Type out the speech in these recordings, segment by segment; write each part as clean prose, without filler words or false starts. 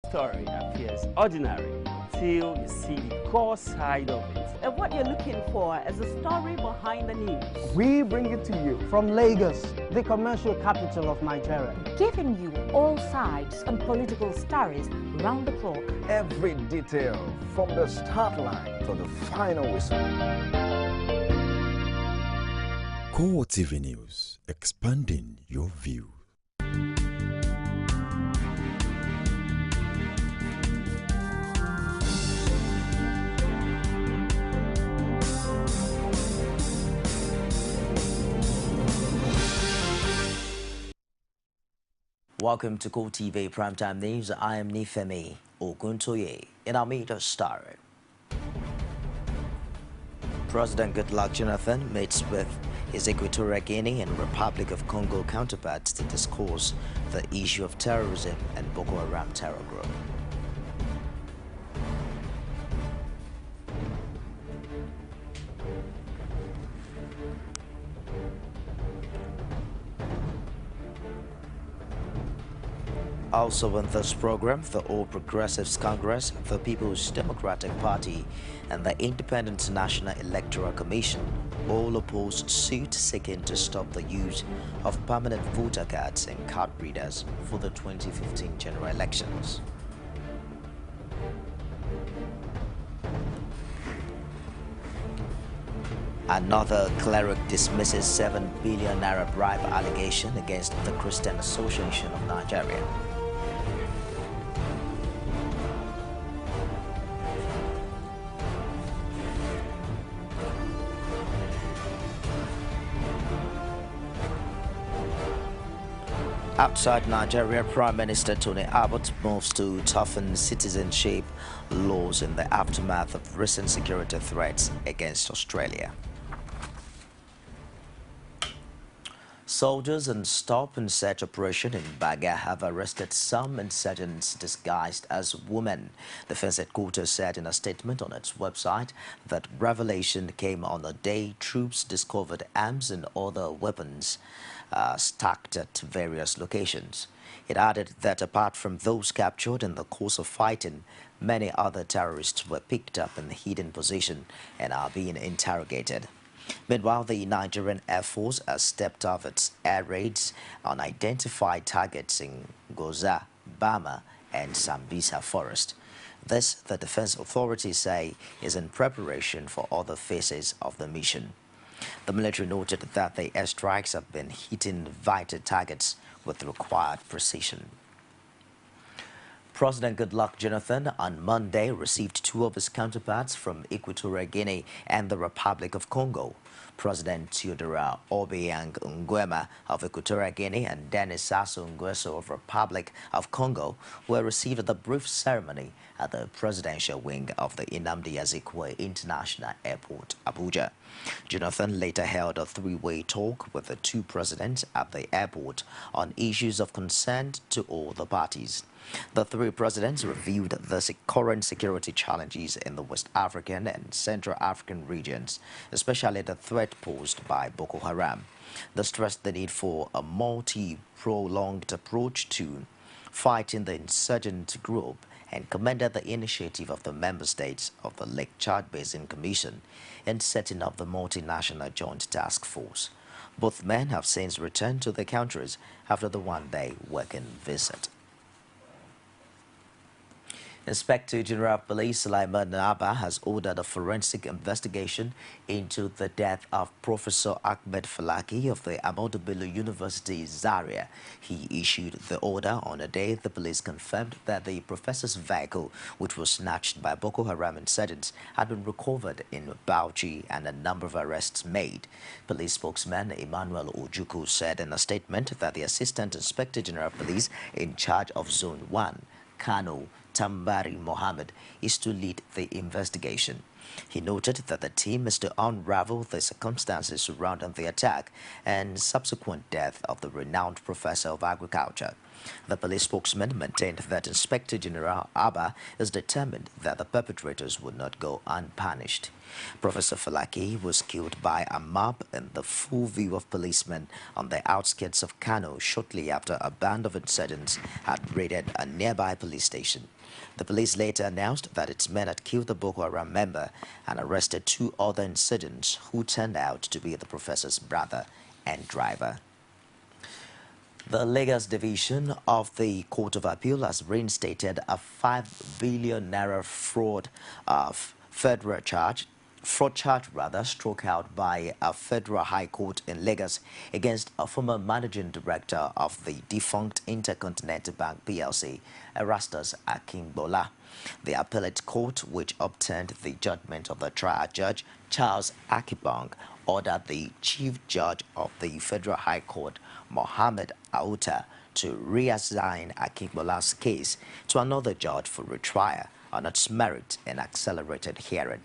story appears ordinary until you see the core side of it. And what you're looking for is the story behind the news. We bring it to you from Lagos, the commercial capital of Nigeria. Giving you all sides and political stories round the clock. Every detail from the start line to the final whistle. CoreTV News, expanding your view. Welcome to CoreTV Primetime News. I am Nifemi Oguntoye, and I'll meet a star. President Goodluck Jonathan meets with his Equatorial Guinea and Republic of Congo counterparts to discuss the issue of terrorism and Boko Haram terror group. Also in this program, the All Progressives Congress, the People's Democratic Party, and the Independent National Electoral Commission all opposed suit seeking to stop the use of permanent voter cards and card readers for the 2015 general elections. Another cleric dismisses 7 billion naira bribe allegation against the Christian Association of Nigeria. Outside Nigeria, Prime Minister Tony Abbott moves to toughen citizenship laws in the aftermath of recent security threats against Australia. Soldiers in stop-and-search operation in Baga have arrested some insurgents disguised as women. Defense headquarters said in a statement on its website that revelation came on the day troops discovered arms and other weapons stacked at various locations. It added that apart from those captured in the course of fighting, many other terrorists were picked up in hidden position and are being interrogated. Meanwhile, the Nigerian Air Force has stepped up its air raids on identified targets in Goza, Bama, and Sambisa Forest. This, the defense authorities say, is in preparation for other phases of the mission. The military noted that the airstrikes have been hitting vital targets with required precision. President Goodluck Jonathan on Monday received 2 of his counterparts from Equatorial Guinea and the Republic of Congo. President Theodora Obiang Nguema of Equatorial Guinea and Denis Sassou Nguesso of Republic of Congo were received at the brief ceremony at the presidential wing of the Nnamdi Azikiwe International Airport, Abuja. Jonathan later held a 3-way talk with the 2 presidents at the airport on issues of concern to all the parties. The 3 presidents reviewed the current security challenges in the West African and Central African regions, especially the threat posed by Boko Haram. They stressed the need for a multi-pronged approach to fighting the insurgent group and commended the initiative of the member states of the Lake Chad Basin Commission in setting up the multinational joint task force. Both men have since returned to their countries after the one-day working visit. Inspector General of Police Sulaiman Naba has ordered a forensic investigation into the death of Professor Ahmed Falaki of the Ahmadu Bello University, Zaria. He issued the order on a day the police confirmed that the professor's vehicle, which was snatched by Boko Haram insurgents, had been recovered in Bauchi and a number of arrests made. Police spokesman Emmanuel Ojuku said in a statement that the Assistant Inspector General of Police in charge of Zone 1, Kano Tambari Mohammed, is to lead the investigation. He noted that the team is to unravel the circumstances surrounding the attack and subsequent death of the renowned professor of agriculture. The police spokesman maintained that Inspector General Abba is determined that the perpetrators would not go unpunished. Professor Falaki was killed by a mob in the full view of policemen on the outskirts of Kano shortly after a band of insurgents had raided a nearby police station. The police later announced that its men had killed the Boko Haram member and arrested 2 other insurgents who turned out to be the professor's brother and driver. The Lagos Division of the Court of Appeal has reinstated a 5 billion naira fraud charge struck out by a federal high court in Lagos against a former managing director of the defunct Intercontinental Bank PLC, Erastus Akingbola. The appellate court, which obtained the judgment of the trial judge Charles Akibong, ordered the chief judge of the Federal High Court, Mohammed Auta, to reassign Akingbola's case to another judge for retrial on its merit and accelerated hearing.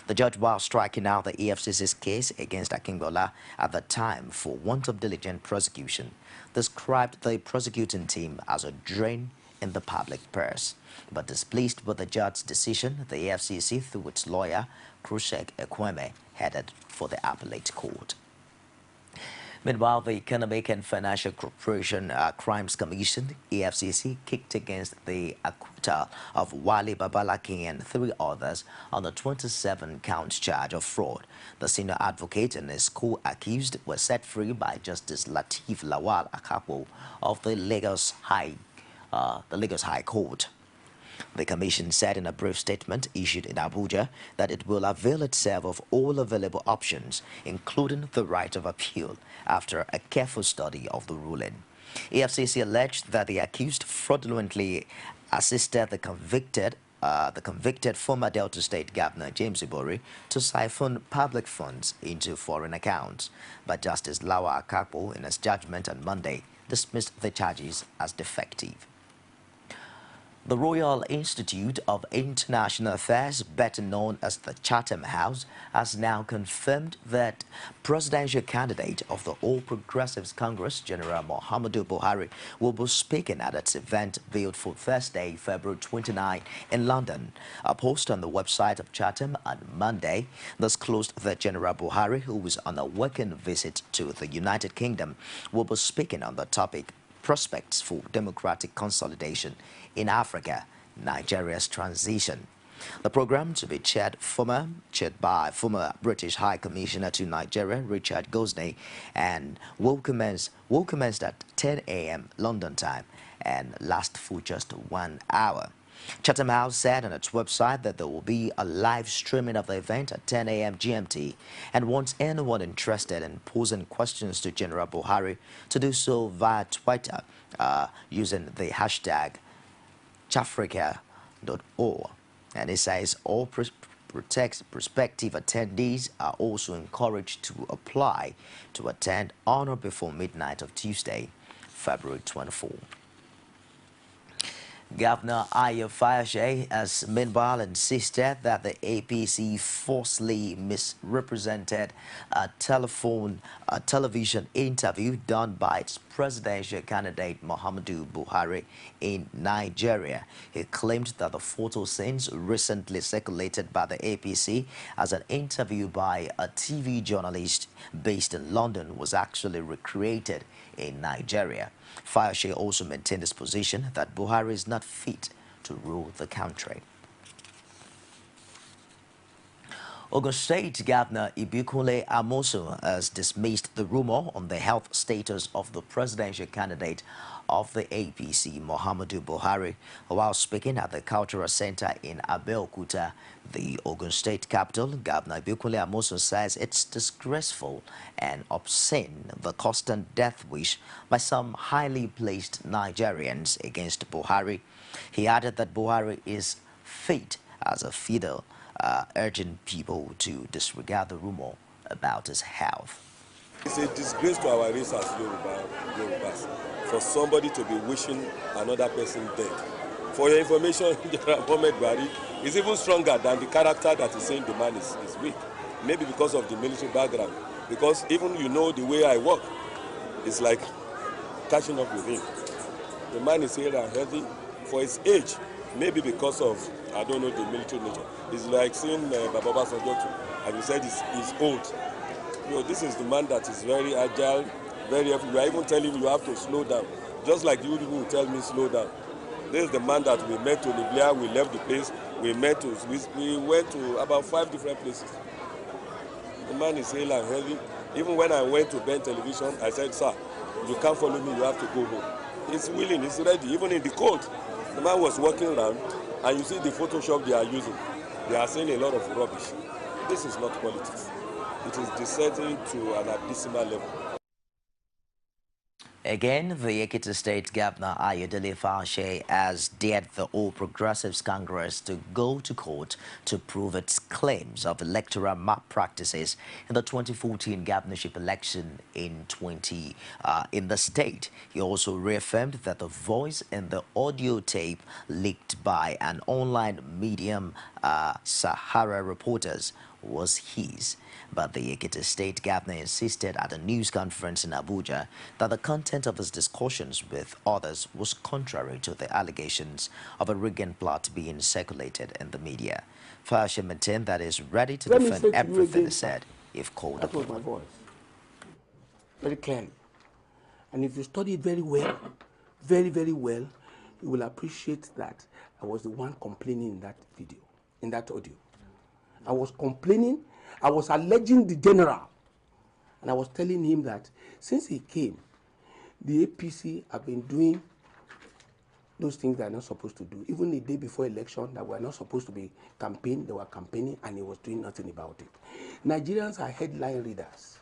The judge, while striking out the EFCC's case against Akingbola at the time for want of diligent prosecution, described the prosecuting team as a drain in the public purse. But displeased with the judge's decision, the EFCC, through its lawyer, Krusek Ekweme, headed for the appellate court. Meanwhile, the Economic and Financial Corporation Crimes Commission, EFCC, kicked against the acquittal of Wale Babalaki and 3 others on the 27-count charge of fraud. The senior advocate and his co-accused were set free by Justice Lateef Lawal Akapo of the Lagos High Court. The Commission said in a brief statement issued in Abuja that it will avail itself of all available options, including the right of appeal, after a careful study of the ruling. EFCC alleged that the accused fraudulently assisted the convicted former Delta State Governor James Ibori to siphon public funds into foreign accounts. But Justice Lawa Akapo, in his judgment on Monday, dismissed the charges as defective. The Royal Institute of International Affairs, better known as the Chatham House, has now confirmed that presidential candidate of the All Progressives Congress, General Muhammadu Buhari, will be speaking at its event billed for Thursday, February 29 in London. A post on the website of Chatham on Monday disclosed that General Buhari, who is on a working visit to the United Kingdom, will be speaking on the topic Prospects for Democratic Consolidation in Africa, Nigeria's Transition. The program, to be chaired by former British High Commissioner to Nigeria, Richard Gosney, and will commence at 10 a.m. London time and last for just 1 hour. Chatham House said on its website that there will be a live streaming of the event at 10 a.m. GMT and wants anyone interested in posing questions to General Buhari to do so via Twitter using the hashtag Chafrica.org. And it says all prospective attendees are also encouraged to apply to attend on or before midnight of Tuesday, February 24. Governor Ayo Fayose has meanwhile insisted that the APC falsely misrepresented a television interview done by its presidential candidate Muhammadu Buhari in Nigeria. He claimed that the photo scenes recently circulated by the APC as an interview by a TV journalist based in London was actually recreated in Nigeria. Fayose also maintained his position that Buhari is not fit to rule the country. Ogun State Governor Ibikunle Amosun has dismissed the rumor on the health status of the presidential candidate of the APC, Muhammadu Buhari. While speaking at the Cultural Center in Abeokuta, the Ogun State capital, Governor Ibikunle Amosun says it's disgraceful and obscene the constant death wish by some highly placed Nigerians against Buhari. He added that Buhari is fit as a fiddle, urging people to disregard the rumor about his health. It's a disgrace to our race as Yorubas for somebody to be wishing another person dead. For your information, General Mohammed Buhari is even stronger than the character that is saying the man is weak. Maybe because of the military background. Because even the way I walk, it's like catching up with him. The man is hale and healthy for his age. Maybe because of, I don't know, the military nature. It's like seeing Baba Sanjotu, and you said he's old. This is the man that is very agile, very effective. We are even telling him you have to slow down. Just like you people will tell me slow down. This is the man that we met to Libya, we left the place, we went to about 5 different places. The man is hale and healthy. Even when I went to Ben Television, I said, sir, you can't follow me, you have to go home. He's willing, he's ready, even in the cold. The man was walking around, and you see the Photoshop they are using. They are saying a lot of rubbish. This is not politics. It is descending to an abysmal level. Again, the Ekiti State Governor Ayodele Fauci has dared the All Progressives Congress to go to court to prove its claims of electoral malpractices in the 2014 governorship election in the state. He also reaffirmed that the voice in the audio tape leaked by an online medium, Sahara Reporters, was his. But the Ekiti State Governor insisted at a news conference in Abuja that the content of his discussions with others was contrary to the allegations of a rigging plot being circulated in the media. Fauci maintained that he is ready to defend everything he said if called upon. That was my voice, very clearly. And if you study it very well, very, very well, you will appreciate that I was the one complaining in that video, in that audio. I was complaining, I was alleging the general, and I was telling him that since he came, the APC have been doing those things they are not supposed to do. Even the day before election, that were not supposed to be campaigning, they were campaigning, and he was doing nothing about it. Nigerians are headline readers.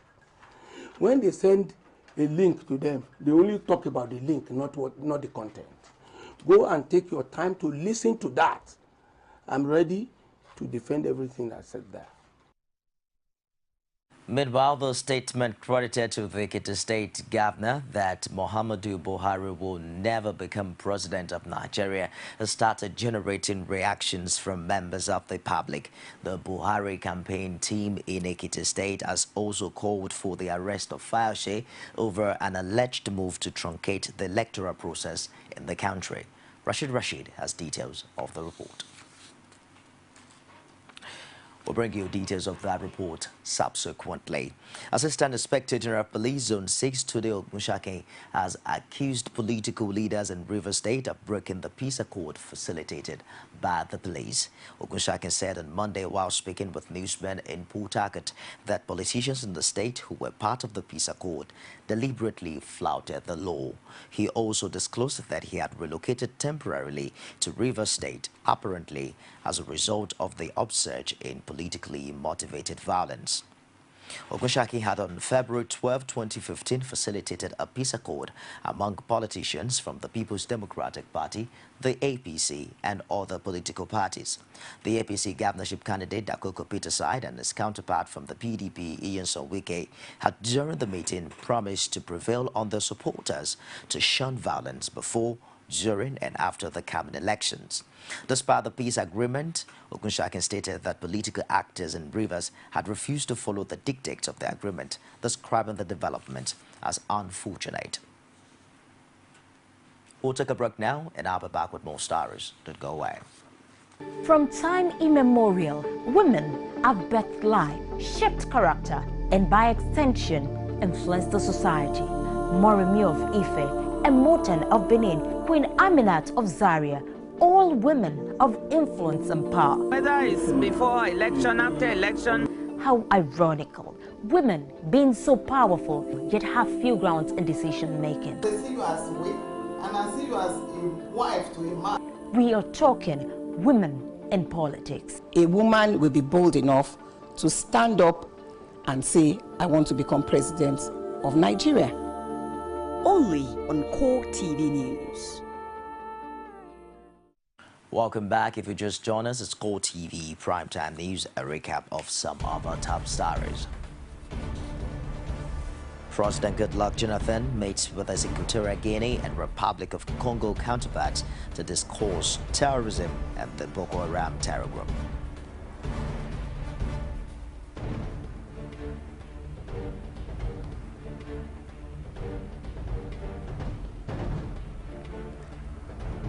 When they send a link to them, they only talk about the link, not the content. Go and take your time to listen to that. I'm ready to defend everything I said there. Meanwhile, the statement credited to the Ekiti State Governor that Muhammadu Buhari will never become president of Nigeria has started generating reactions from members of the public. The Buhari campaign team in Ekiti State has also called for the arrest of Fauci over an alleged move to truncate the electoral process in the country. Rashid has details of the report. We'll bring you details of that report subsequently. Assistant Inspector General of Police Zone 6, Tunde Ogunshake, has accused political leaders in Rivers State of breaking the peace accord facilitated by the police. Ogunshake said on Monday while speaking with newsmen in Port Harcourt that politicians in the state who were part of the peace accord deliberately flouted the law. He also disclosed that he had relocated temporarily to Rivers State, apparently as a result of the upsurge in politically motivated violence. Ogunshake had on February 12, 2015 facilitated a peace accord among politicians from the People's Democratic Party, the APC, and other political parties. The APC governorship candidate Dakoko Peterside and his counterpart from the PDP, Ian Wike, had during the meeting promised to prevail on their supporters to shun violence before, during, and after the coming elections. Despite the peace agreement, Ogunshake stated that political actors in Rivers had refused to follow the dictates of the agreement, describing the development as unfortunate. We'll take a break now, and I'll be back with more stories. Don't go away. From time immemorial, women have birthed life, shaped character, and by extension, influenced the society. Moremi of Ife, Emoten of Benin, Queen Aminat of Zaria, all women of influence and power. Whether it's before election, after election. How ironical. Women being so powerful, yet have few grounds in decision making. They see you as a way, and I see you as a wife to a man. We are talking women in politics. A woman will be bold enough to stand up and say, I want to become president of Nigeria. Only on CoreTV News. Welcome back. If you just joined us, it's CoreTV Primetime News, a recap of some of our top stories. President Goodluck Jonathan meets with his Equatorial Guinea and Republic of Congo counterparts to discuss terrorism and the Boko Haram terror group.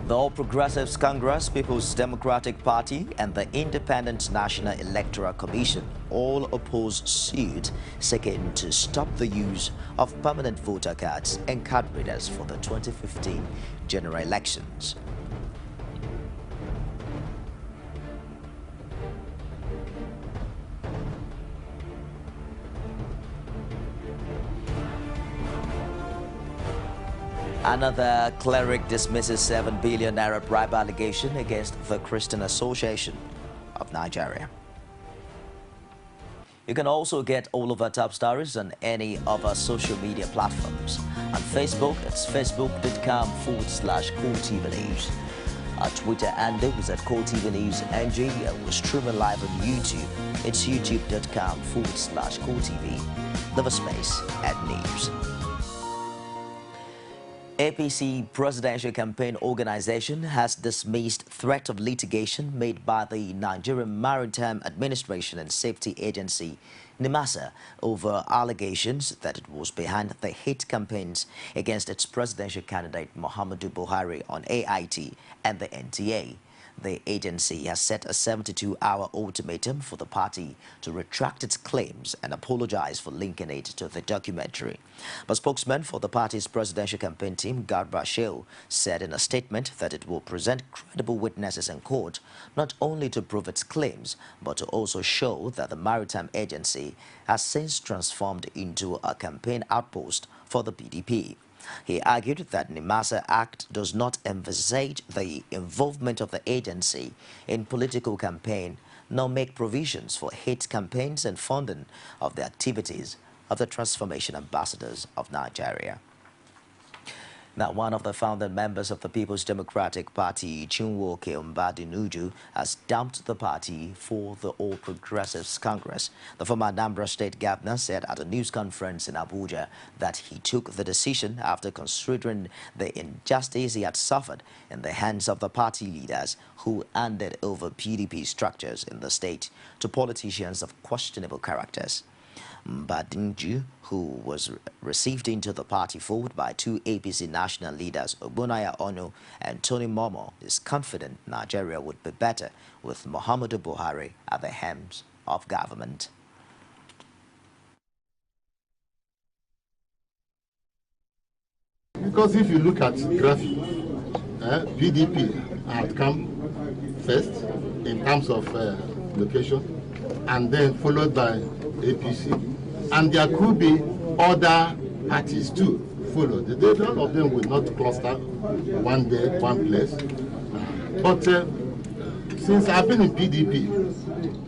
The All Progressives Congress, People's Democratic Party, and the Independent National Electoral Commission all oppose suit seeking to stop the use of permanent voter cards and card readers for the 2015 general elections. Another cleric dismisses 7 billion naira bribe allegation against the Christian Association of Nigeria. You can also get all of our top stories on any of our social media platforms. On Facebook, it's facebook.com/CoreTV News. Our Twitter handle is at CoreTV News NG, and we're streaming live on YouTube. It's youtube.com/CoreTV. Leave a space at news. APC Presidential Campaign Organization has dismissed threat of litigation made by the Nigerian Maritime Administration and Safety Agency, NIMASA, over allegations that it was behind the hate campaigns against its presidential candidate Muhammadu Buhari on AIT and the NTA. The agency has set a 72-hour ultimatum for the party to retract its claims and apologize for linking it to the documentary. But spokesman for the party's presidential campaign team, Garba Shehu, said in a statement that it will present credible witnesses in court, not only to prove its claims, but to also show that the maritime agency has since transformed into a campaign outpost for the PDP. He argued that NIMASA Act does not envisage the involvement of the agency in political campaign, nor make provisions for hate campaigns and funding of the activities of the Transformation Ambassadors of Nigeria. Now, one of the founding members of the People's Democratic Party, Chinwoke Mbadinuju, has dumped the party for the All Progressives Congress. The former Anambra State Governor said at a news conference in Abuja that he took the decision after considering the injustice he had suffered in the hands of the party leaders who handed over PDP structures in the state to politicians of questionable characters. Mbadinju, who was received into the party fold by two APC national leaders, Ogbonaya Onu and Tony Momo, is confident Nigeria would be better with Muhammadu Buhari at the helm of government. Because if you look at graphic, PDP had come first in terms of location, and then followed by APC, and there could be other parties too followed. None of them will not cluster one day, one place. But since I've been in PDP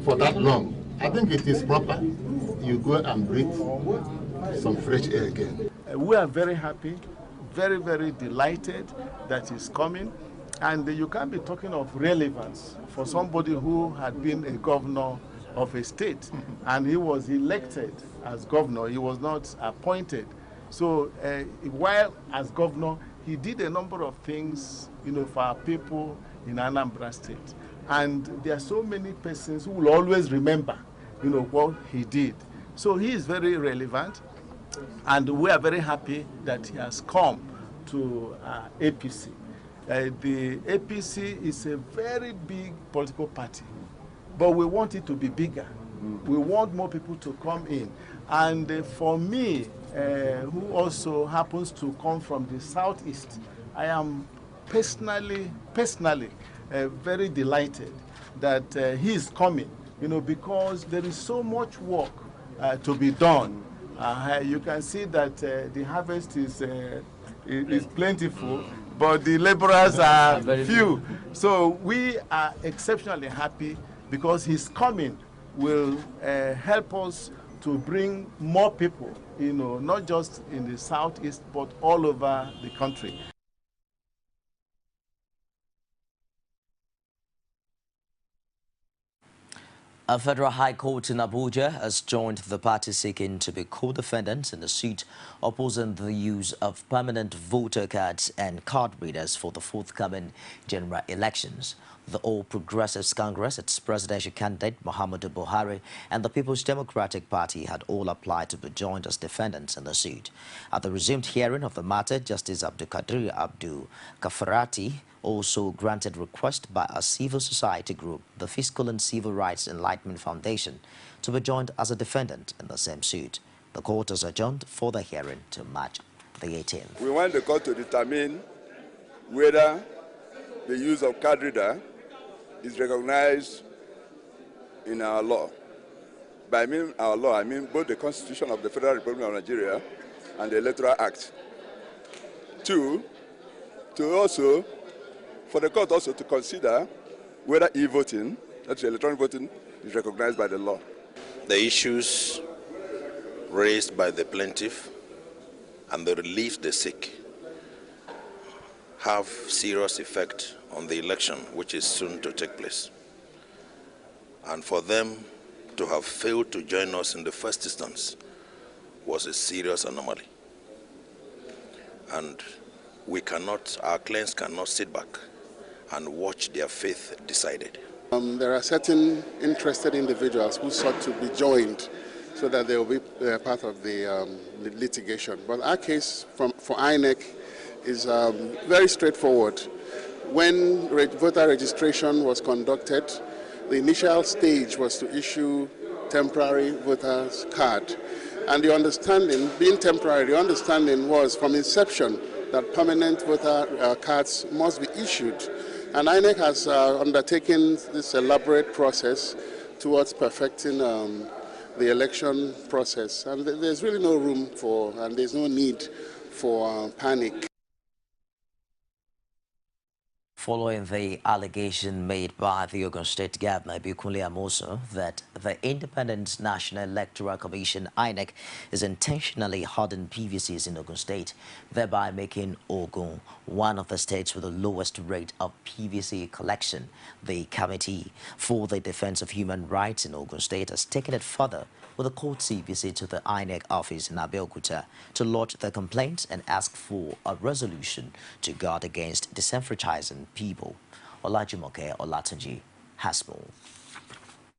for that long, I think it is proper you go and breathe some fresh air again. We are very happy, very, very delighted that he's coming. And you can't be talking of relevance for somebody who had been a governor of a state, and he was elected as governor. He was not appointed. So while as governor, he did a number of things, for our people in Anambra State. And there are so many persons who will always remember, what he did. So he is very relevant, and we are very happy that he has come to APC. The APC is a very big political party, but we want it to be bigger. We want more people to come in. And for me, who also happens to come from the southeast, I am personally very delighted that he is coming, because there is so much work to be done. You can see that the harvest is plentiful, but the laborers are few. So we are exceptionally happy because his coming will help us to bring more people, not just in the southeast, but all over the country. A federal high court in Abuja has joined the parties seeking to be co-defendants in the suit opposing the use of permanent voter cards and card readers for the forthcoming general elections. The All Progressives Congress, its presidential candidate Muhammadu Buhari, and the People's Democratic Party had all applied to be joined as defendants in the suit. At the resumed hearing of the matter, Justice Abdulkadir Abdul Kafarati also granted request by a civil society group, the Fiscal and Civil Rights Enlightenment Foundation, to be joined as a defendant in the same suit. The court has adjourned for the hearing to March the 18th. We want the court to determine whether the use of card reader is recognized in our law. By our law, I mean both the Constitution of the Federal Republic of Nigeria and the Electoral Act. Two, for the court also to consider whether e-voting, that's electronic voting, is recognized by the law. The issues raised by the plaintiff and the relief they seek have serious effect on the election which is soon to take place. And for them to have failed to join us in the first instance was a serious anomaly. And our clients cannot sit back and watch their faith decided. There are certain interested individuals who sought to be joined so that they will be part of the litigation. But our case for INEC is very straightforward. When voter registration was conducted, the initial stage was to issue temporary voters card. And the understanding, being temporary, the understanding was from inception that permanent voter cards must be issued. And INEC has undertaken this elaborate process towards perfecting the election process. And there's really no room for, and there's no need for panic. Following the allegation made by the Ogun State Governor Bikunle Amosu that the Independent National Electoral Commission (INEC) is intentionally hoarding PVCs in Ogun State, thereby making Ogun one of the states with the lowest rate of PVC collection, the Committee for the Defense of Human Rights in Ogun State has taken it further with a courtesy visit to the INEC office in Abeokuta to lodge their complaints and ask for a resolution to guard against disenfranchising people. Olajumoke Olatunji has more.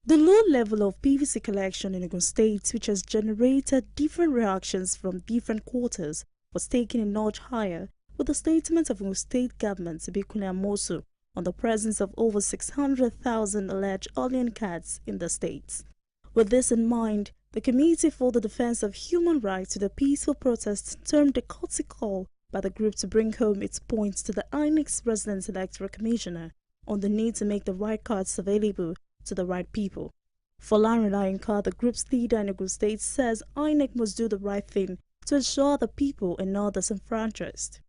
The low level of PVC collection in Ogun State, which has generated different reactions from different quarters, was taken a notch higher with the statement of Ogun State government Bikunle Amosu on the presence of over 600,000 alleged alien cards in the state. With this in mind, the Committee for the Defense of Human Rights to the peaceful protests termed a courtesy call by the group to bring home its points to the INEC's resident electoral commissioner on the need to make the right cards available to the right people. Folarin Ayinka, the group's leader in Ogun State, says INEC must do the right thing to ensure the people are not disenfranchised.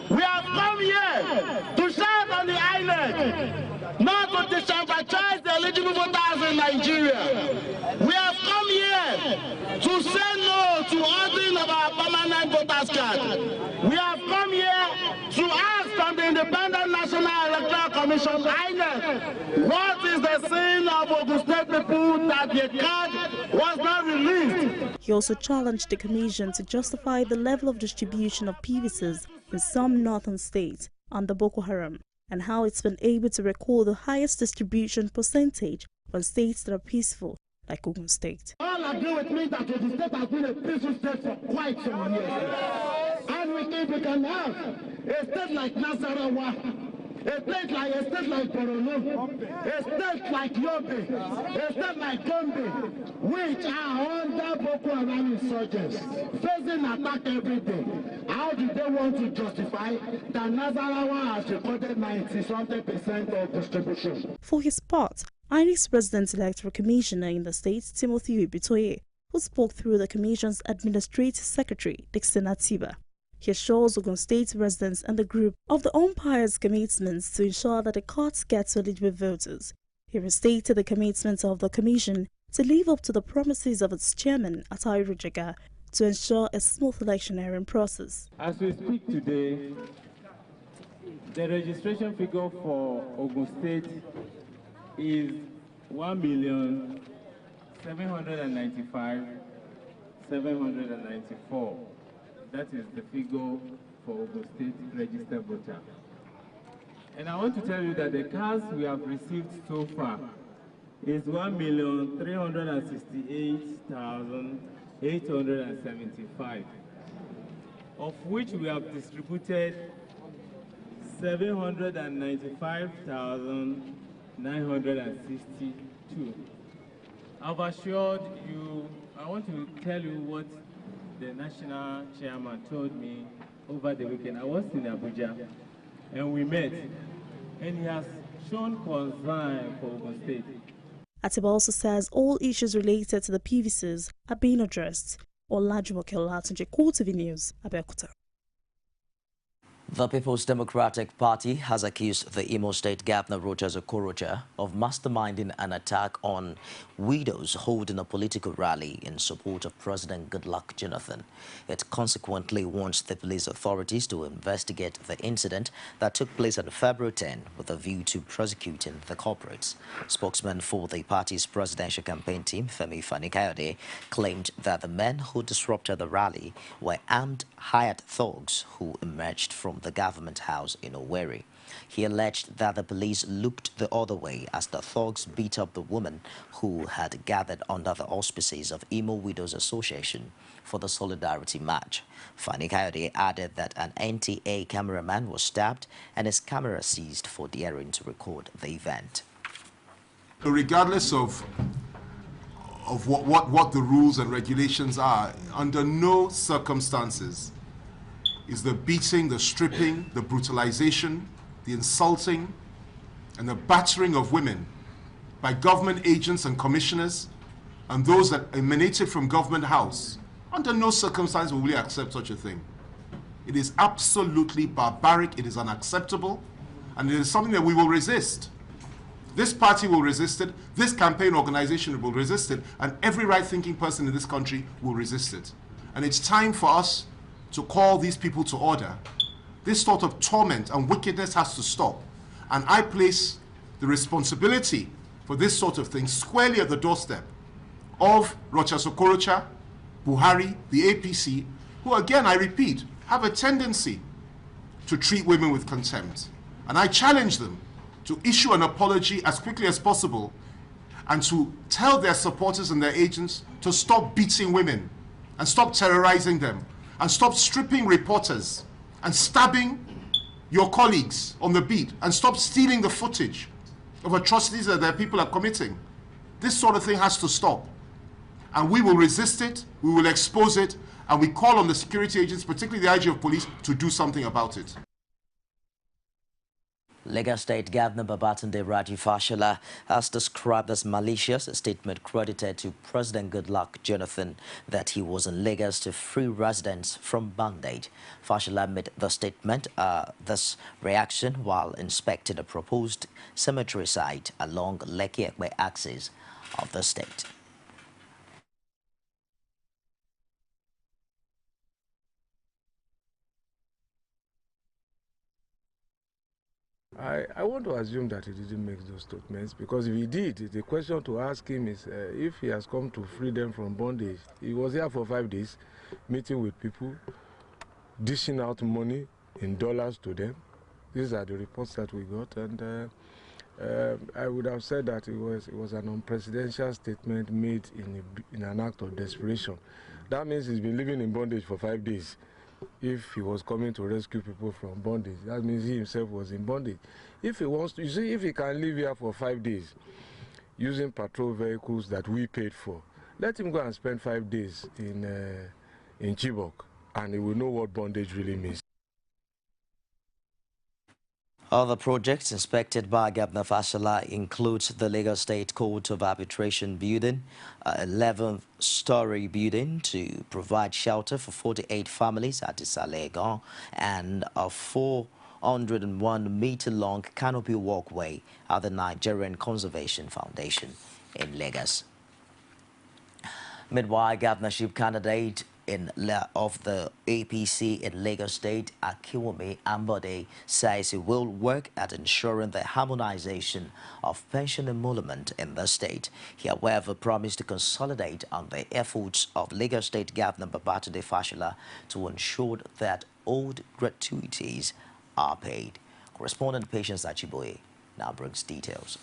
We have come here to shout on the INEC, not to disenfranchise the eligible voters in Nigeria. We have come here to say no to ordering of our permanent voters card. We have come here to ask from the Independent National Electoral Commission, INEC, what is the sin of Ogun State people that the card was not released? He also challenged the commission to justify the level of distribution of PVCs in some northern states under Boko Haram and how it's been able to record the highest distribution percentage on states that are peaceful, like Ogun State. All agree with me that Ogun State has been a peaceful state for quite some years. And we think we can have a state like Nasarawa, a state like Borno, a state like Yobe, a state like Gombe, which are under Boko Haram insurgents, facing attack every day. How do they want to justify that Nasarawa has recorded 90-something% of distribution? For his part, INEC's Resident Electoral Commissioner in the state, Timothy Ibitoye, who spoke through the Commission's Administrative Secretary, Dixon Atiba. He assures Ogun State residents and the group of the umpire's commitments to ensure that the cards get to eligible voters. He restated the commitment of the Commission to live up to the promises of its chairman, Atahiru Jega, to ensure a smooth electioneering process. As we speak today, the registration figure for Ogun State is 1,795,794. That is the figure for Ogun State registered voter. And I want to tell you that the cards we have received so far is 1,368,875, of which we have distributed 795,962. I've assured you, I want to tell you what the national chairman told me over the weekend. I was in Abuja and we met, and he has shown concern for Ogun State. Atiba also says all issues related to the PVCs are being addressed. Olajumoke Olatunji, CoreTV News, Abeokuta. The People's Democratic Party has accused the Imo State Governor Rochas Okorocha of masterminding an attack on widows holding a political rally in support of President Goodluck Jonathan. It consequently wants the police authorities to investigate the incident that took place on February 10 with a view to prosecuting the culprits. Spokesman for the party's presidential campaign team, Femi Fani-Kayode, claimed that the men who disrupted the rally were armed, hired thugs who emerged from the government house in Owerri. He alleged that the police looked the other way as the thugs beat up the woman who had gathered under the auspices of Imo Widows Association for the Solidarity March. Fani-Kayode added that an NTA cameraman was stabbed and his camera seized for daring to record the event. Regardless of what the rules and regulations are, under no circumstances is the beating, the stripping, the brutalization, the insulting, and the battering of women by government agents and commissioners and those that emanated from government house. Under no circumstance will we accept such a thing. It is absolutely barbaric, it is unacceptable, and it is something that we will resist. This party will resist it, this campaign organization will resist it, and every right-thinking person in this country will resist it. And it's time for us to call these people to order. This sort of torment and wickedness has to stop. And I place the responsibility for this sort of thing squarely at the doorstep of Rochas Okorocha, Buhari, the APC, who again, I repeat, have a tendency to treat women with contempt. And I challenge them to issue an apology as quickly as possible and to tell their supporters and their agents to stop beating women and stop terrorizing them and stop stripping reporters and stabbing your colleagues on the beat and stop stealing the footage of atrocities that their people are committing. This sort of thing has to stop. And we will resist it, we will expose it, and we call on the security agents, particularly the IG of police, to do something about it. Lagos State Governor Babatunde Raji Fashola has described as malicious a statement credited to President Goodluck Jonathan that he was in Lagos to free residents from bondage. Fashola made the statement, this reaction while inspecting a proposed cemetery site along Lekki-Ekpe axis of the state. I want to assume that he didn't make those statements, because if he did, the question to ask him is if he has come to free them from bondage. He was here for 5 days, meeting with people, dishing out money in dollars to them. These are the reports that we got, and I would have said that it was an unprecedented statement made in an act of desperation. That means he's been living in bondage for 5 days. If he was coming to rescue people from bondage, that means he himself was in bondage. If he wants to, you see, if he can live here for 5 days using patrol vehicles that we paid for, let him go and spend 5 days in Chibok, and he will know what bondage really means. Other projects inspected by Governor Fashola includes the Lagos State Court of Arbitration building, an 11-story building to provide shelter for 48 families at Isalegon, and a 401-meter-long canopy walkway at the Nigerian Conservation Foundation in Lagos. Meanwhile, governorship candidate of the APC in Lagos State, Akiwumi Ambode, says he will work at ensuring the harmonization of pension emolument in the state. He, however, promised to consolidate on the efforts of Lagos State Governor Babatunde Fashola to ensure that old gratuities are paid. Correspondent Patience Achiboye now brings details.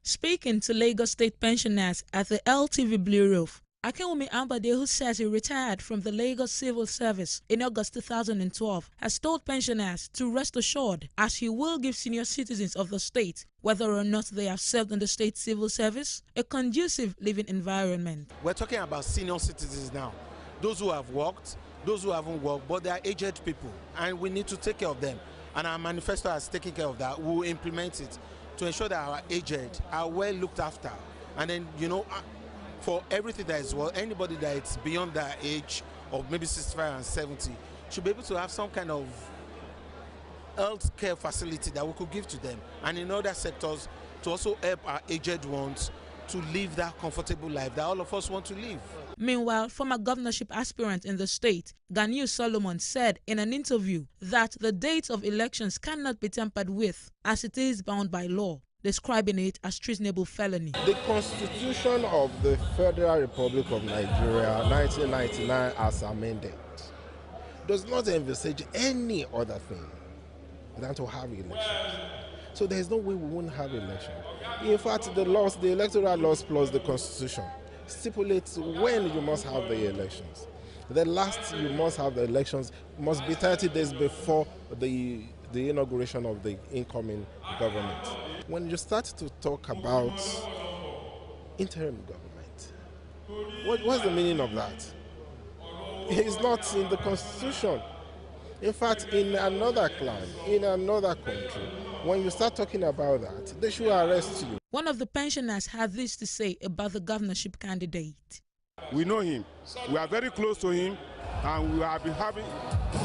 Speaking to Lagos State pensioners at the LTV Blue Roof, Akiwumi Ambode, who says he retired from the Lagos Civil Service in August 2012, has told pensioners to rest assured as he will give senior citizens of the state, whether or not they have served in the state civil service, a conducive living environment. We're talking about senior citizens now, those who have worked, those who haven't worked, but they are aged people, and we need to take care of them. And our manifesto has taken care of that. We will implement it to ensure that our aged are well looked after. And then, you know, for everything that is well, anybody that is beyond that age of maybe 65 and 70 should be able to have some kind of health care facility that we could give to them. And in other sectors, to also help our aged ones to live that comfortable life that all of us want to live. Meanwhile, former governorship aspirant in the state, Ganiu Solomon, said in an interview that the dates of elections cannot be tampered with as it is bound by law, describing it as treasonable felony. The Constitution of the Federal Republic of Nigeria, 1999, as amended, does not envisage any other thing than to have elections. So there is no way we won't have elections. In fact, the electoral laws plus the Constitution stipulates when you must have the elections. The last you must have the elections must be 30 days before the inauguration of the incoming government. When you start to talk about interim government, what's the meaning of that? It's not in the Constitution. In fact, in another clan, in another country, when you start talking about that, they should arrest you. One of the pensioners had this to say about the governorship candidate. We know him. We are very close to him, and we have been having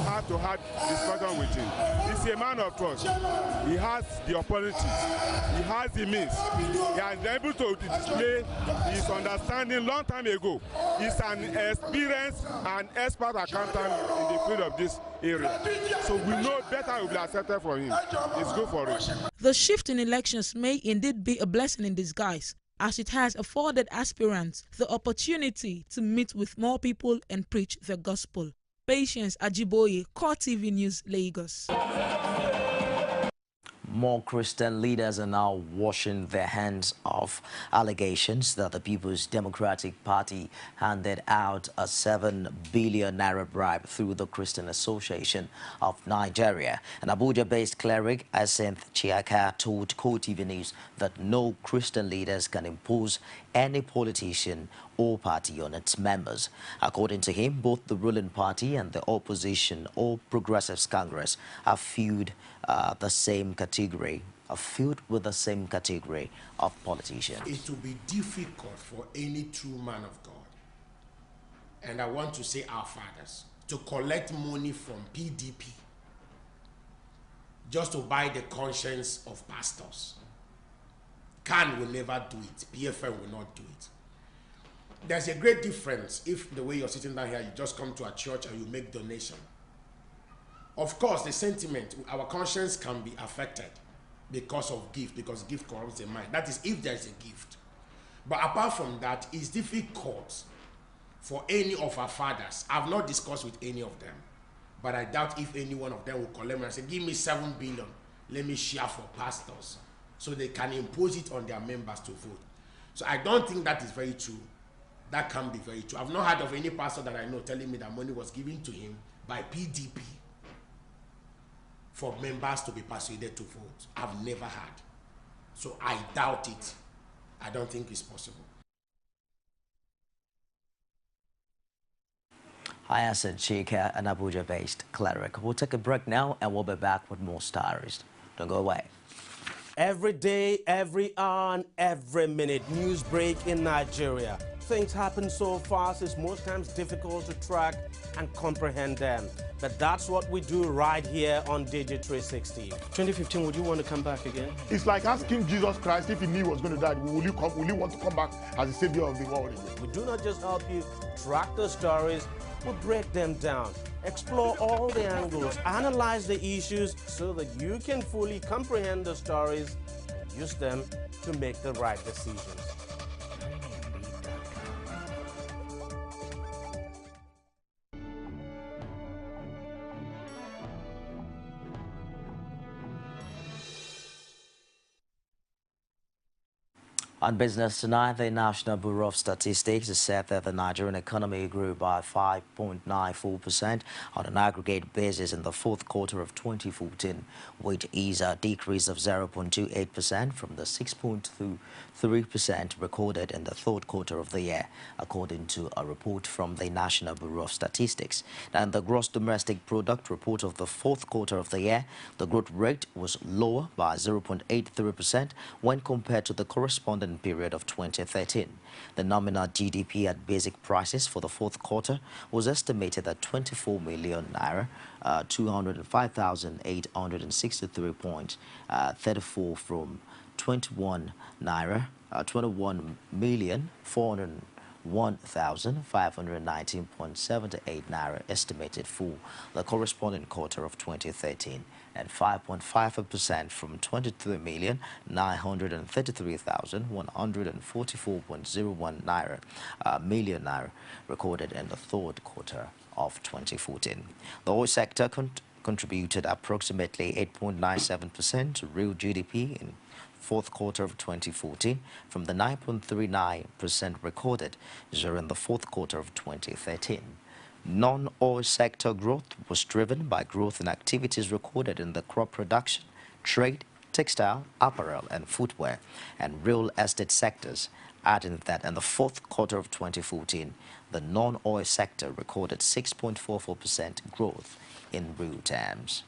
heart-to-heart discussion with him. He's a man of trust. He has the opportunities. He has the means. He has been able to display his understanding long time ago. He's an experienced and expert accountant in the field of this area. So we know better will be accepted for him. It's good for it. The shift in elections may indeed be a blessing in disguise, as it has afforded aspirants the opportunity to meet with more people and preach the gospel. Patience Ajiboye, CoreTV News, Lagos. More Christian leaders are now washing their hands of allegations that the People's Democratic Party handed out a 7 billion naira bribe through the Christian Association of Nigeria. An Abuja-based cleric, Asenth Chiaka, told CoreTV News that no Christian leaders can impose any politician or party on its members. According to him, both the ruling party and the opposition, All Progressives Congress, are filled with the same category of politicians. It will be difficult for any true man of God, and I want to say our fathers, to collect money from PDP just to buy the conscience of pastors. CAN will never do it. PFM will not do it. There's a great difference if the way you're sitting down here, you just come to a church and you make donation. Of course, the sentiment, our conscience can be affected because of gift, because gift corrupts the mind. That is if there's a gift. But apart from that, it's difficult for any of our fathers. I've not discussed with any of them, but I doubt if any one of them will call them and say, give me 7 billion, let me share for pastors, so they can impose it on their members to vote. So I don't think that is very true. That can be very true. I've not heard of any pastor that I know telling me that money was given to him by PDP for members to be persuaded to vote. I've never heard. So I doubt it. I don't think it's possible. Asenth Chiaka, an Abuja-based cleric. We'll take a break now and we'll be back with more stories. Don't go away. Every day, every hour, and every minute, news break in Nigeria. Things happen so fast, it's most times difficult to track and comprehend them. But that's what we do right here on Digit 360. 2015, would you want to come back again? It's like asking Jesus Christ if he knew he was going to die, will you want to come back as the savior of the world again? We do not just help you track the stories, we break them down, explore all the angles, analyze the issues so that you can fully comprehend the stories and use them to make the right decisions. On business tonight, the National Bureau of Statistics has said that the Nigerian economy grew by 5.94% on an aggregate basis in the fourth quarter of 2014, which is a decrease of 0.28% from the 6.23% recorded in the third quarter of the year, according to a report from the National Bureau of Statistics. And the gross domestic product report of the fourth quarter of the year, the growth rate was lower by 0.83% when compared to the corresponding period of 2013. The nominal GDP at basic prices for the fourth quarter was estimated at 24 million naira, 205,863.34 from 21 naira, 21,401,519.78 naira estimated for the corresponding quarter of 2013, and 5.5% from 23,933,144.01 million naira recorded in the third quarter of 2014. The oil sector contributed approximately 8.97% to real GDP in fourth quarter of 2014 from the 9.39% recorded during the fourth quarter of 2013. Non-oil sector growth was driven by growth in activities recorded in the crop production, trade, textile, apparel, and footwear, and real estate sectors, adding that in the fourth quarter of 2014, the non-oil sector recorded 6.44% growth in real terms.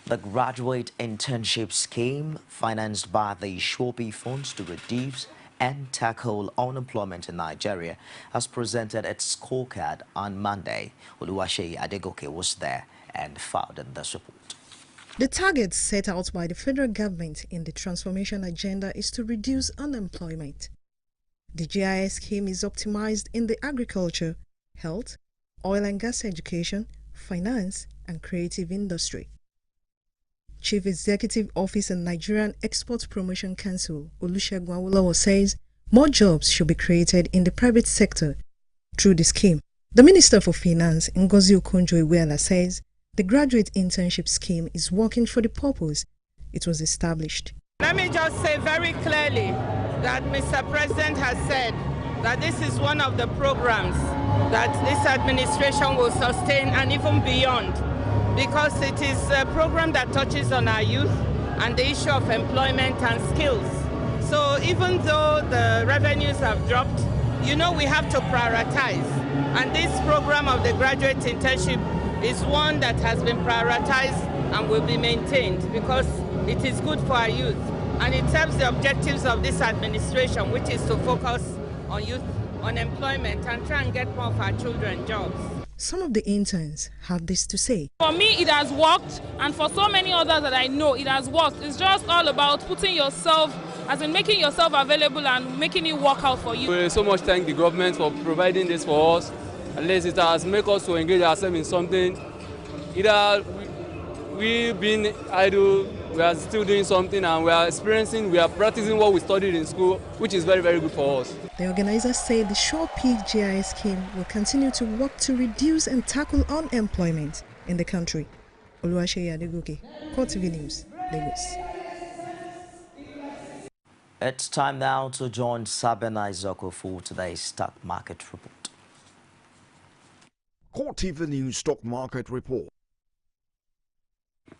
The graduate internship scheme, financed by the Shopee funds to reduce and tackle unemployment in Nigeria, has presented its scorecard on Monday. Oluwaseyi Adegoke was there and filed in this report. The target set out by the federal government in the transformation agenda is to reduce unemployment. The GIS scheme is optimized in the agriculture, health, oil and gas education, finance, and creative industry. Chief Executive Officer Nigerian Export Promotion Council, Olusegun Awolowo, says more jobs should be created in the private sector through the scheme. The Minister for Finance, Ngozi Okonjo-Iweala, says the graduate internship scheme is working for the purpose it was established. Let me just say very clearly that Mr. President has said that this is one of the programs that this administration will sustain and even beyond, because it is a program that touches on our youth and the issue of employment and skills. So even though the revenues have dropped, you know, we have to prioritize. And this program of the graduate internship is one that has been prioritized and will be maintained because it is good for our youth. And it serves the objectives of this administration, which is to focus on youth unemployment and try and get more of our children jobs. Some of the interns have this to say. For me, it has worked, and for so many others that I know, it has worked. It's just all about putting yourself, as in making yourself available and making it work out for you. We so much thank the government for providing this for us. At least it has made us to engage ourselves in something. Either we've been idle, we are still doing something, and we are practicing what we studied in school, which is very, very good for us. The organizers say the Shopee GIS scheme will continue to work to reduce and tackle unemployment in the country. Oluwaseyi Adegoke, CoreTV News, Lagos. It's time now to join Sabina Izoko for today's stock market report. CoreTV News Stock Market Report.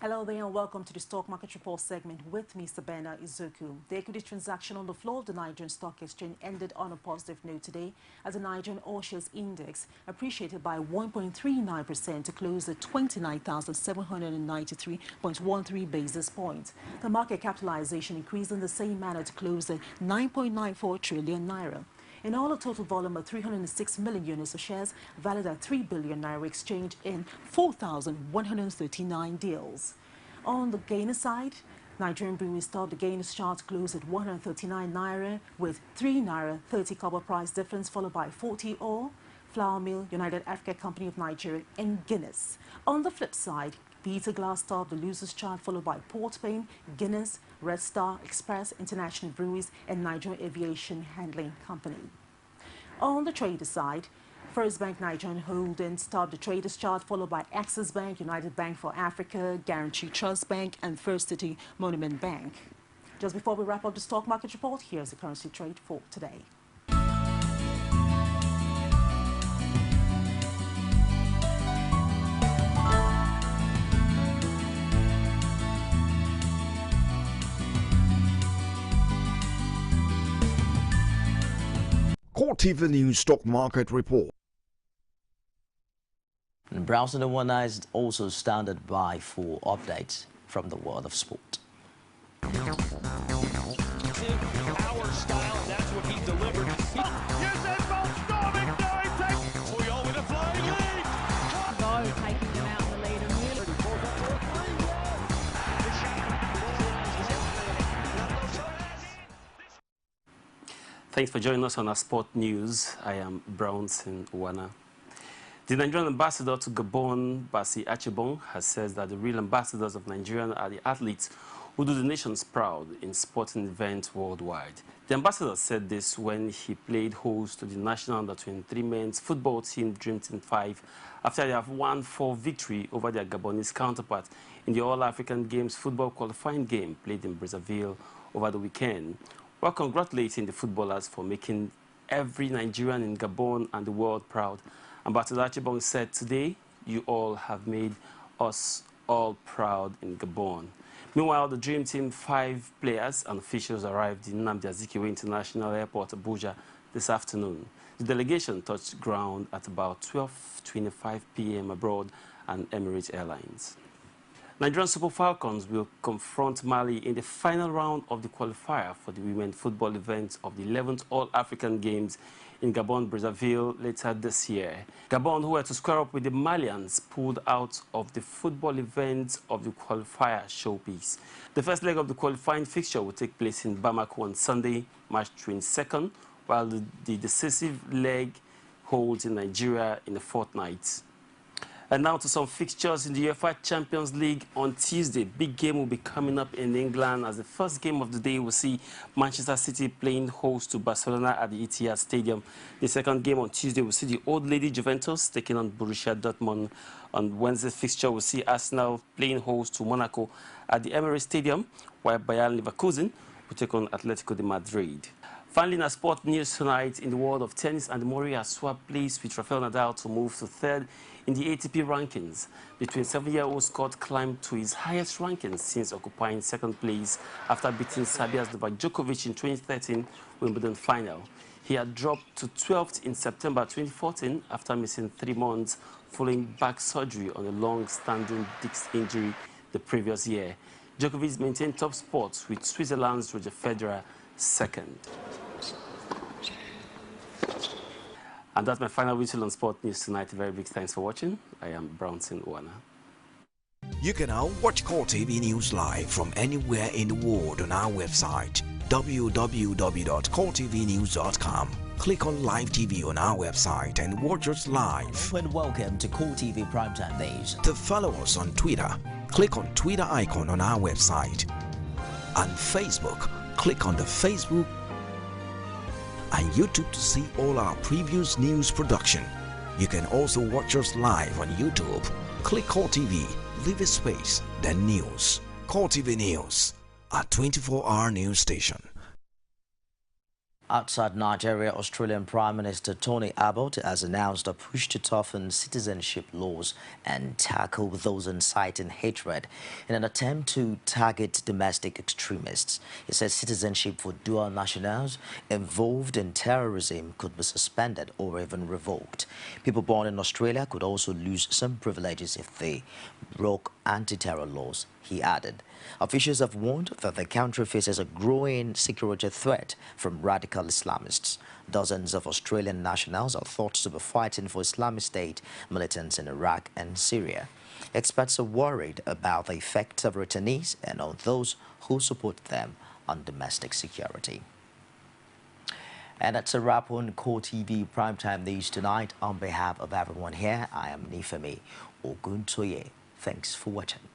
Hello there and welcome to the Stock Market Report segment with me, Sabina Izuku. The equity transaction on the floor of the Nigerian Stock Exchange ended on a positive note today as the Nigerian All-Shares Index appreciated by 1.39% to close at 29,793.13 basis points. The market capitalization increased in the same manner to close at 9.94 trillion naira. In all, a total volume of 306 million units of shares valued at 3 billion naira exchanged in 4,139 deals. On the gainer side, Nigerian breweries topped the gainers chart close at 139 naira with 3 naira 30 copper price difference, followed by 40 ore, Flour Mill, United Africa Company of Nigeria, and Guinness. On the flip side, Peter Glass topped the losers chart, followed by Port Payne, Guinness, Red Star, Express International Breweries, and Nigerian Aviation Handling Company. On the trader side, First Bank Nigerian Holdings topped the traders chart, followed by Axis Bank, United Bank for Africa, Guarantee Trust Bank, and First City Monument Bank. Just before we wrap up the stock market report, here's the currency trade for today. CoreTV News Stock Market Report. And Browsing the One Eye is also standard by for updates from the world of sport. Our style, that's what he delivered. Taking them out in the lead and really. Thanks for joining us on our sport news. I am Brownson Wana. The Nigerian ambassador to Gabon, Basi Achibong, has said that the real ambassadors of Nigeria are the athletes who do the nations proud in sporting events worldwide. The ambassador said this when he played host to the national under-23 men's football team Dream Team 5 after they have won 4 victory over their Gabonese counterpart in the All-African Games football qualifying game played in Brazzaville over the weekend, while congratulating the footballers for making every Nigerian in Gabon and the world proud. Ambassador Achibong said, "Today, you all have made us all proud in Gabon." Meanwhile, the Dream Team 5 players and officials arrived in Nnamdi Azikiwe International Airport, Abuja, this afternoon. The delegation touched ground at about 12:25 p.m. abroad and Emirates Airlines. Nigerian Super Falcons will confront Mali in the final round of the qualifier for the women's football event of the 11th All-African Games in Gabon, Brazzaville later this year. Gabon, who were to square up with the Malians, pulled out of the football event of the qualifier showpiece. The first leg of the qualifying fixture will take place in Bamako on Sunday, March 22nd, while the decisive leg holds in Nigeria in a fortnight. And now to some fixtures in the UEFA Champions League on Tuesday. Big game will be coming up in England as the first game of the day will see Manchester City playing host to Barcelona at the Etihad Stadium. The second game on Tuesday will see the Old Lady Juventus taking on Borussia Dortmund. On Wednesday fixture will see Arsenal playing host to Monaco at the Emirates Stadium, while Bayern Leverkusen will take on Atletico de Madrid. Finally, in our sport news tonight, in the world of tennis, Andy Murray has swapped place with Rafael Nadal to move to third in the ATP rankings. The 27-year-old Scot climbed to his highest ranking since occupying second place after beating Serbia's Novak Djokovic in 2013 Wimbledon final. He had dropped to 12th in September 2014 after missing 3 months following back surgery on a long-standing disc injury the previous year. Djokovic maintained top spots with Switzerland's Roger Federer second. And that's my final whistle on Sport News tonight. Very big thanks for watching. I am Brownson Wana. You can now watch CoreTV News live from anywhere in the world on our website www.coretvnews.com. Click on Live TV on our website and watch us live. And welcome to CoreTV Primetime Days. To follow us on Twitter, click on Twitter icon on our website. And Facebook, click on the Facebook and YouTube to see all our previous news production. You can also watch us live on YouTube. Click CoreTV, leave a space, then news. CoreTV News, a 24-hour news station. Outside Nigeria, Australian Prime Minister Tony Abbott has announced a push to toughen citizenship laws and tackle those inciting hatred in an attempt to target domestic extremists. He says citizenship for dual nationals involved in terrorism could be suspended or even revoked. People born in Australia could also lose some privileges if they broke anti-terror laws, he added. Officials have warned that the country faces a growing security threat from radical Islamists. Dozens of Australian nationals are thought to be fighting for Islamic State militants in Iraq and Syria. Experts are worried about the effect of returnees and on those who support them on domestic security. And that's a wrap on CoreTV Primetime News tonight. On behalf of everyone here, I am Nifemi Oguntoye. Thanks for watching.